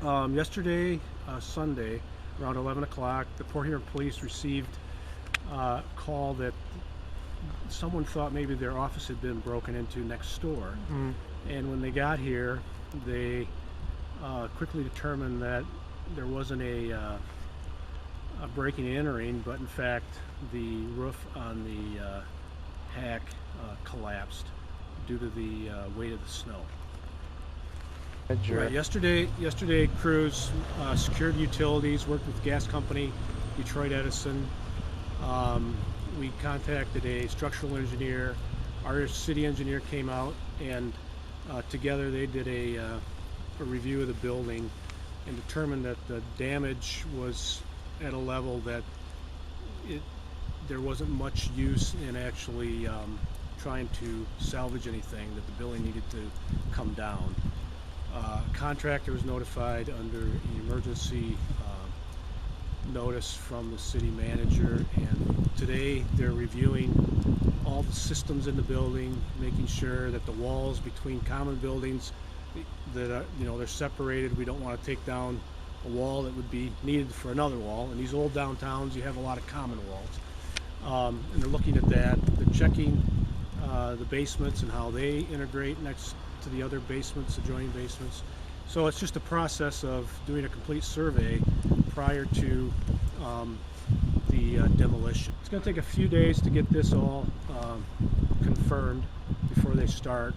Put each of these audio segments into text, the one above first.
Yesterday, Sunday, around 11 o'clock, the Port Huron Police received a call that someone thought maybe their office had been broken into next door. And when they got here, they quickly determined that there wasn't a breaking and entering, but in fact the roof on the HAC collapsed due to the weight of the snow. Right. Yesterday, crews secured utilities, worked with gas company, Detroit Edison. We contacted a structural engineer. Our city engineer came out, and together they did a review of the building and determined that the damage was at a level that there wasn't much use in actually trying to salvage anything, that the building needed to come down. Contractor was notified under an emergency notice from the city manager, and today they're reviewing all the systems in the building, making sure that the walls between common buildings that are, they're separated. We don't want to take down a wall that would be needed for another wall. In these old downtowns, you have a lot of common walls, and they're looking at that. They're checking the basements and how they integrate next to the other basements, adjoining basements. So it's just a process of doing a complete survey prior to the demolition. It's going to take a few days to get this all confirmed before they start,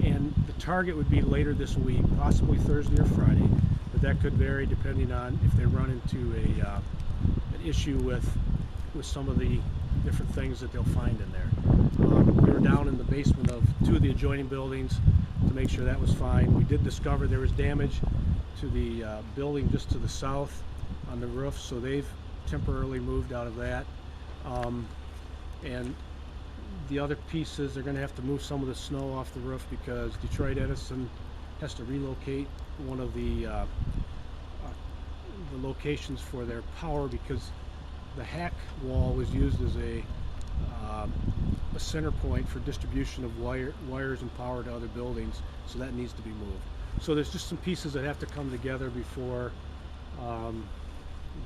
and the target would be later this week, possibly Thursday or Friday, but that could vary depending on if they run into an issue with some of the different things that they'll find in there. We were down in the basement of two of the adjoining buildings to make sure that was fine. We did discover there was damage to the building just to the south on the roof, so they've temporarily moved out of that. And the other pieces, they're going to have to move some of the snow off the roof because Detroit Edison has to relocate one of the locations for their power, because the HAC wall was used as a center point for distribution of wires and power to other buildings, so that needs to be moved. So there's just some pieces that have to come together before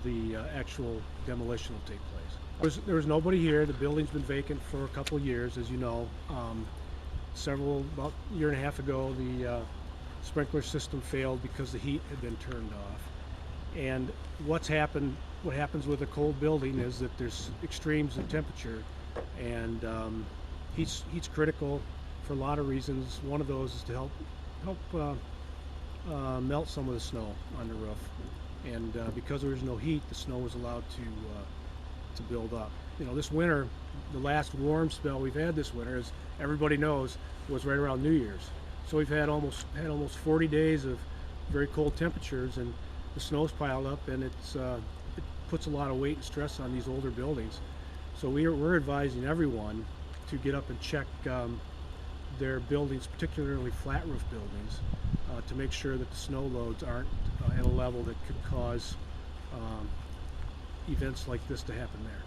the actual demolition will take place. There was nobody here. The building's been vacant for a couple of years, as you know. About a year and a half ago, the sprinkler system failed because the heat had been turned off. And what happens with a cold building is that there's extremes in temperature, and heat's critical for a lot of reasons. One of those is to help melt some of the snow on the roof, and because there was no heat, the snow was allowed to build up. This winter, the last warm spell we've had this winter, as everybody knows, was right around New Year's. So we've had almost 40 days of very cold temperatures, and the snow's piled up, and it puts a lot of weight and stress on these older buildings. So we're advising everyone to get up and check their buildings, particularly flat roof buildings, to make sure that the snow loads aren't at a level that could cause events like this to happen there.